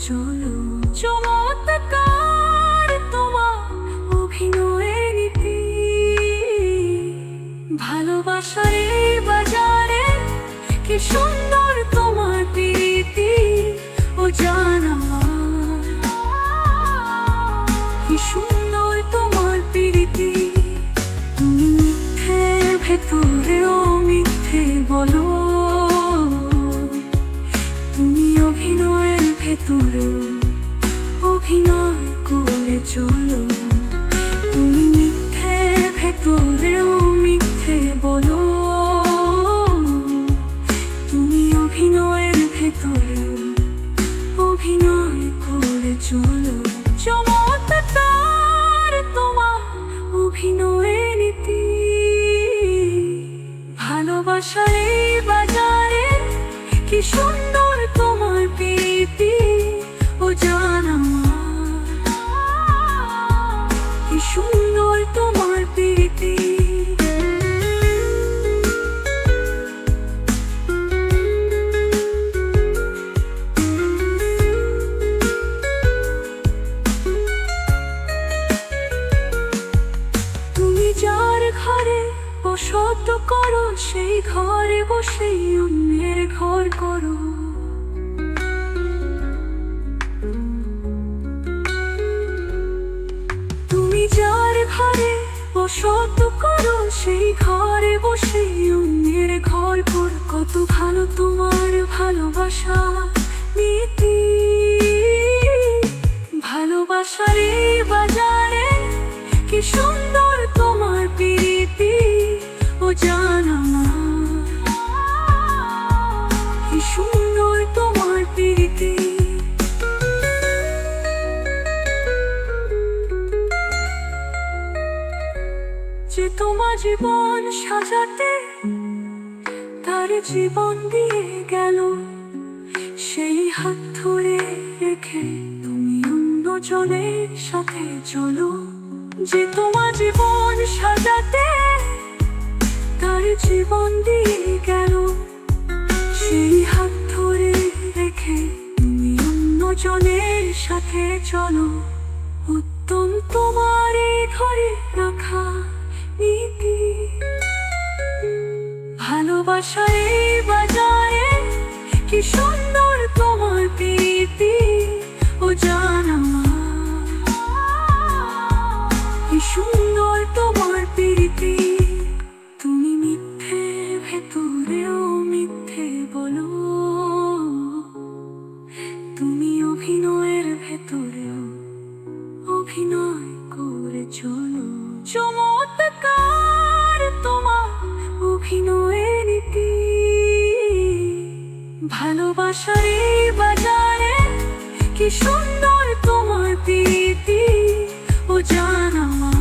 চলো। চমৎকার তোমার অভিনয়ের নীতি, ভালোবাসার এই বাজারে কি সুন্দর তোমার প্রীতি। ও জান আমার, কি সুন্দর তোমার প্রীতি। তুমি মিথ্যের ভেতরেও মিথ্যে বলো, তুমি অভিনয়ের ভেতরেও অভিনয় করে চলো। তুমি মিথ্যের ভেতরেও মিথ্যে বলো, তুমি অভিনয়ের ভেতরেও অভিনয় করে চলো। চমৎকার তোমার অভিনয়ের নীতি, ভালোবাসার এই বাজারে কি সুন্দর তোমার প্রীতি। ও জান আমার, কি সুন্দর তোমার প্রীতি। তুমি যার ঘরে বসত করো, সেই ঘরে বসে অন্যের ঘর করো। তুমি যার ঘরে বসত করো, সেই ঘরে বসে অন্যের ঘর করো। কত ভালো তোমার ভালোবাসা নীতি, ভালোবাসার এই বাজারে কি সুন্দর তোমার প্রীতি। ও জান আমার, কি সুন্দর তোমার প্রীতি। যে তোমার জীবন সাজাতে তার জীবন দিয়ে গেল, সেই হাত ধরে রেখে তুমি অন্যজনের সাথে চলো। যে তোমার জীবন সাজাতে তার জীবন দিয়ে গেল, সেই হাত ধরে রেখে তুমি অন্যজনের সাথে চলো। উত্তম তোমার এই ধরে রাখা নীতি, ভালোবাসার এই বাজারে কি সুন্দর তোমার প্রীতি। ও জান আমার, কি সুন্দর তোমার প্রীতি। তুমি মিথ্যে ভেতরেও মিথ্যে বলো, তুমি অভিনয়ের ভেতরেও অভিনয় করে চলো। চমৎকার তোমার অভিনয়ের নীতি, ভালোবাসার এই বাজারে কি সুন্দর তোমার প্রীতি। ও জান আমার,